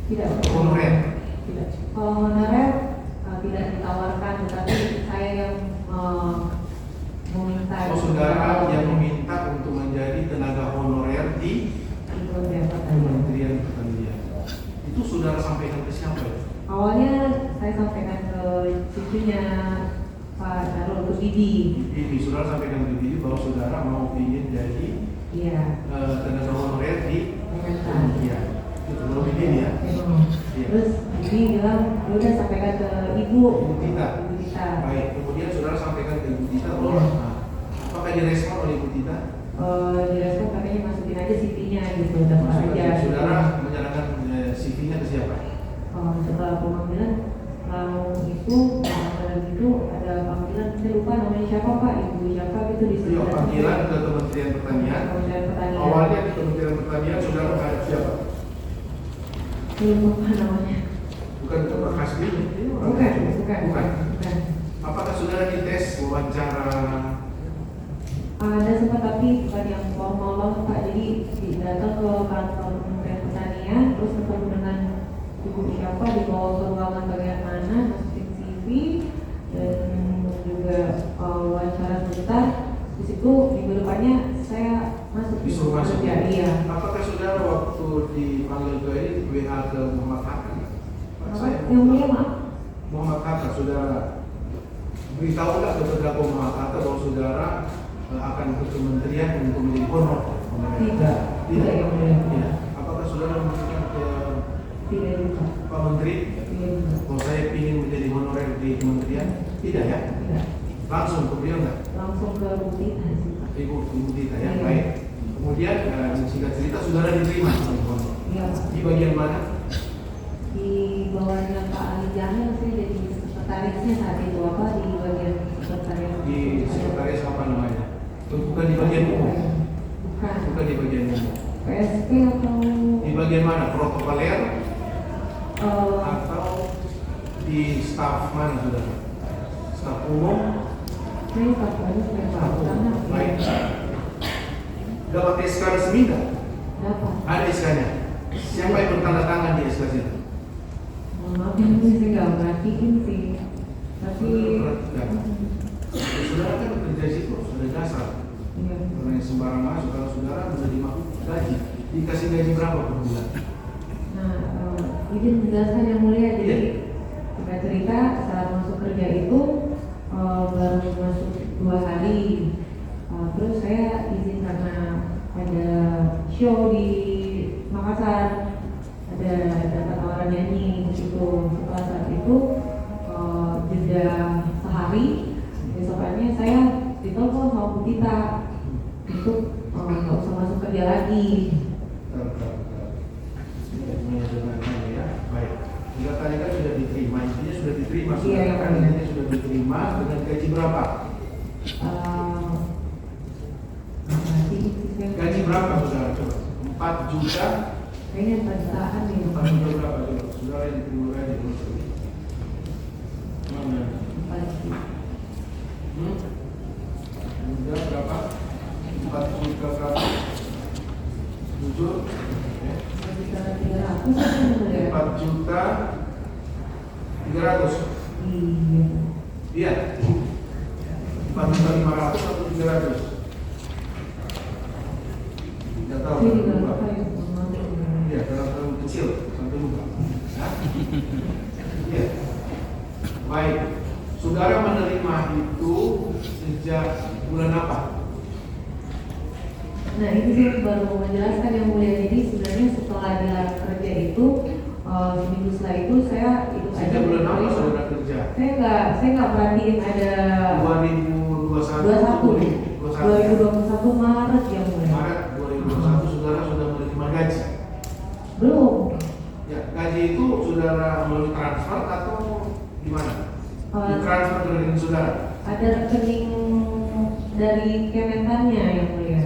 Tidak. Honorer? Tidak. Kalau honorer tidak ditawarkan, tetapi saya yang meminta. Oh, saudara yang meminta untuk menjadi tenaga honorer di Kementerian Pertanian. Itu saudara sampaikan ke siapa? Awalnya saya sampaikan ke cucunya Pak Darul, ke Bibi. Bibi, saudara sampaikan ke Bibi bahwa saudara mau ingin jadi tenaga honorer di Kementerian. Iya. Itu belum Bibi ya. Terus Bibi bilang, udah sampaikan ke Ibu Tita. Baik, kemudian saudara sampaikan ke Ibu Tita bahwa apakah direspon oleh Ibu Tita? Direspon katanya masukin aja CV-nya gitu, daftar aja. Saudara menyerahkan CV-nya ke siapa? Setelah pemanggilan itu ada panggilan, saya lupa namanya siapa Pak, Ibu siapa gitu di sini. Panggilan ke Kementerian Pertanian. Awalnya di Kementerian Pertanian saudara menghadap siapa? Saya lupa namanya. Bukan Pak Kasbi? Bukan. Apakah saudara dites wawancara? Ada sempat, tapi bukan yang formal banget Pak. Jadi datang ke kantor Kementerian Pertanian, terus ketemu dengan ibu siapa, dibawa ke ruangan bagian mana, masukin CV dan juga wawancara sebentar. Di situ minggu depannya saya masuk. Disuruh masuk. Iya. Apakah saudara waktu dipanggil ke ini WA ke Muhammad Hatta? Yang mulia maaf. Muhammad Hatta, saudara beritahulah ke terdakwa Muhammad Hatta bahwa saudara akan ke kementerian untuk menjadi honor. Tidak. Tidak. Apakah saudara memberikan ke Pak Menteri? Kalau saya ingin menjadi honorer di kementerian? Tidak ya? Tidak. Langsung ke beliau nggak? Langsung ke Bu Tita sih Pak. Ibu Tita ya, Iya. baik. Kemudian singkat cerita saudara diterima. Iya. Di bagian mana? Di bawahnya Pak Ali Jamil, saya jadi sekretarisnya saat itu, di bagian sekretaris. Di sekretaris apa namanya? Bukan di bagian umum. Bukan di bagian umum. PSP atau di bagian mana? Protokoler atau di staf mana saudara? Staf umum? saya staf umum. Baik. Dapat SK resmi nggak? Dapat. Ada SK-nya. Siapa yang bertanda tangan di SK itu? Maaf, ini saya nggak perhatiin sih. Tapi saudara kan bekerja di situ, sudah dasar. iya. Karena yang sembarang masuk, kalau saudara menerima gaji, dikasih gaji berapa per bulan? Nah, izin menjelaskan yang mulia. Jadi singkat cerita, saat masuk kerja itu baru masuk 2 hari. Terus saya izin karena ada show di Makassar, ada tawaran nyanyi di situ. Setelah saat itu jeda sehari, besokannya saya ditelepon sama Bu Tita untuk nggak usah masuk kerja lagi. Baik. Sudah tadi kan sudah diterima, intinya sudah diterima. Iya, kan intinya sudah diterima dengan gaji berapa? Gaji berapa saudara coba? 4 juta? Kayaknya 4 jutaan nih. 4 juta berapa coba? Saudara yang diterima gaji mana? 4 juta. Sudah berapa? 4 juta berapa? Jujur? 4 juta 300. Iya. 4 juta 500 atau 300? Tidak tahu. Iya, terlalu kecil sampai lupa. Iya. Baik. Saudara menerima itu sejak bulan apa? Nah, ini saya baru mau menjelaskan yang mulia. Jadi sebenarnya setelah dilarang kerja itu seminggu setelah itu saya ikut aja. Sejak bulan apa saudara kerja? Saya nggak perhatiin ada 2021 Maret yang mulia. Maret 2021 saudara sudah menerima gaji? Belum. Ya, gaji itu saudara melalui transfer atau gimana? Transfer ke rekening saudara? Ada rekening dari Kementannya yang mulia.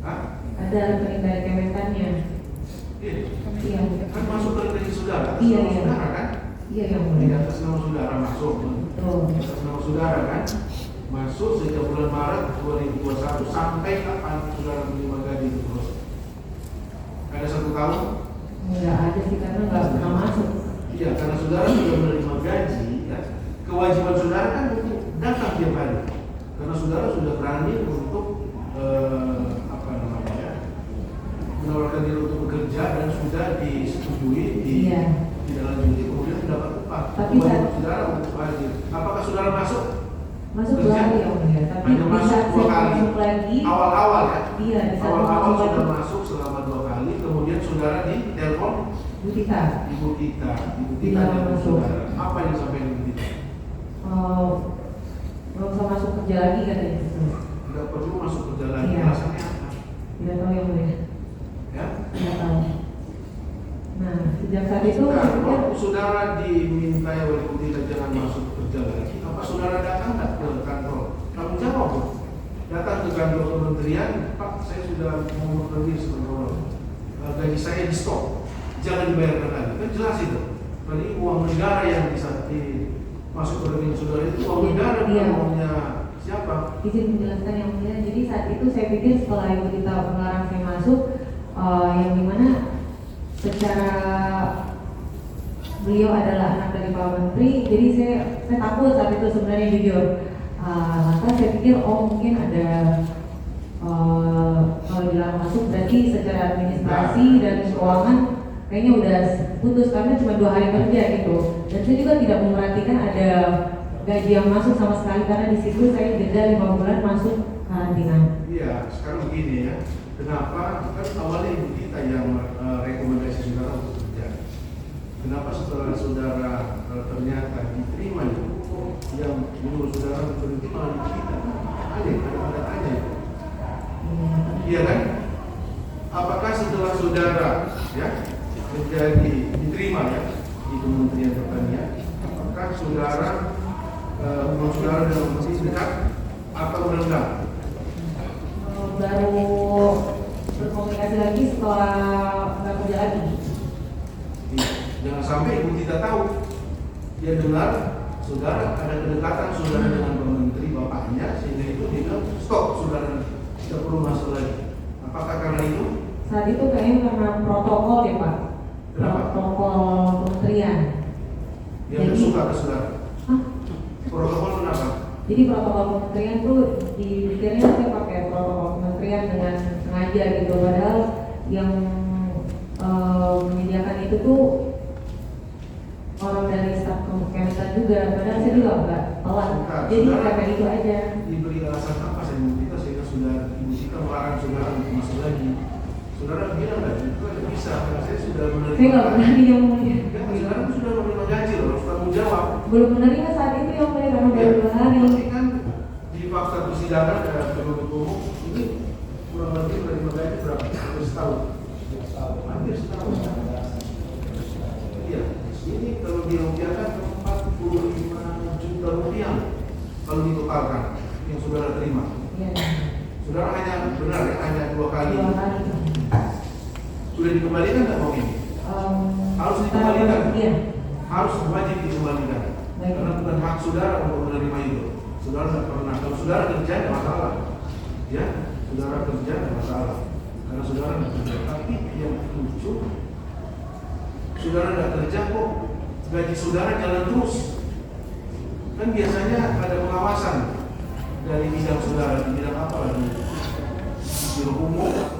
Hah? Ada rekening dari Kementannya. Iya. Kan masuk ke rekening saudara? Iya. Saudara kan? Iya yang Di mulia. atas nama saudara masuk. Di atas nama saudara kan? Masuk sejak bulan Maret 2021 sampai kapan saudara menerima gaji itu terus? Ada 1 tahun? Nggak ada sih, karena nggak pernah disetujui, Iya. tidak lanjuti, kemudian mendapat upah. Tapi Kemudian saudara wajib. Apakah saudara masuk? masuk Kerja? 2 kali yang mulia, tapi Hanya di masuk saat 2 saya kali. masuk lagi, Awal-awal ya? iya di saat Awal-awal masuk sudah lagi, masuk selama 2 kali, kemudian saudara ditelepon Bu Tita, Ibu Tita Tidak dan masuk. saudara. Apa yang disampaikan Ibu Tita? nggak usah masuk kerja lagi katanya gitu. Tidak perlu masuk kerja lagi. Iya. Alasannya apa? Tidak tahu yang mulia, Ya? tidak tahu. Nah, sejak saat itu Nah, saya pikir, waktu saudara dimintai oleh Ibu Tita jangan masuk kerja lagi, apa saudara datang nggak ke kantor? Kamu jawab, Bu. Datang ke kantor kementerian, Pak, saya sudah mau pergi sebentar. Gaji saya di stop, jangan dibayarkan lagi. Kan jelas itu. Tadi uang negara yang bisa masuk ke rekening saudara itu uang negara, bukan Iya. uangnya siapa? izin menjelaskan yang mulia. Jadi saat itu saya pikir setelah Ibu Tita melarang saya masuk, yang dimana secara beliau adalah anak dari Pak Menteri, jadi saya takut saat itu sebenarnya jujur. Lantas saya pikir mungkin ada kalau dilarang masuk berarti secara administrasi dan keuangan kayaknya udah putus karena cuma 2 hari kerja gitu. Dan saya juga tidak memperhatikan ada gaji yang masuk sama sekali karena di situ saya jeda 5 bulan masuk karantina. Iya, sekarang begini ya. Kenapa? Kan awalnya Ibu Tita yang rekomendasi saudara untuk kerja. Kenapa setelah saudara ternyata diterima itu, yang menurut saudara berhenti malah Ibu Tita? Ada tanya itu. Iya kan? Apakah setelah saudara ya menjadi diterima ya di Kementerian Pertanian, apakah saudara hubungan saudara dengan posisi dekat atau rendah? Baru berkomunikasi lagi setelah nggak kerja lagi. Jangan sampai Ibu Tita tahu dia dengar saudara ada kedekatan saudara dengan Pak Menteri bapaknya sehingga itu dia bilang stop, saudara tidak perlu masuk lagi. Apakah karena itu? Saat itu kayaknya karena protokol ya Pak. Kenapa? Protokol kementerian. Dia nggak suka ke saudara. Hah? Protokol kenapa? Jadi protokol kementerian tuh dipikirnya saya pakai protokol kementerian dengan sengaja gitu, padahal yang menyediakan itu tuh orang dari staf Kementerian juga, padahal saya juga nggak telat. Jadi karena itu aja. Diberi alasan apa saya Ibu Tita sehingga sudah Ibu Tita melarang saudara untuk masuk lagi? Saudara bilang nggak itu tidak bisa karena saya sudah menerima. Saya nggak pernah yang mulia. Ya, saudara sudah menerima gaji loh, harus tanggung jawab. Belum menerima saat itu yang mulia karena baru 2 hari. Tapi kan di fakta persidangan dan penuntut umum ini kurang lebih menerima gaji berapa? Hampir setahun. Hampir setahun. Iya, ini kalau dirupiahkan 45 juta rupiah kalau ditotalkan yang saudara terima. Iya. Saudara hanya benar ya, hanya 2 kali. 2 hari. Sudah dikembalikan nggak mau ini? Harus dikembalikan. Iya. Harus wajib dikembalikan. Baik. Karena bukan hak saudara untuk menerima itu. Saudara nggak pernah. Kalau saudara kerja tidak masalah, ya, saudara kerja tidak masalah. Karena saudara nggak kerja. Tapi yang lucu, saudara nggak kerja kok gaji saudara jalan terus. Kan biasanya ada pengawasan dari bidang saudara, di bidang apa lagi? Biro umum,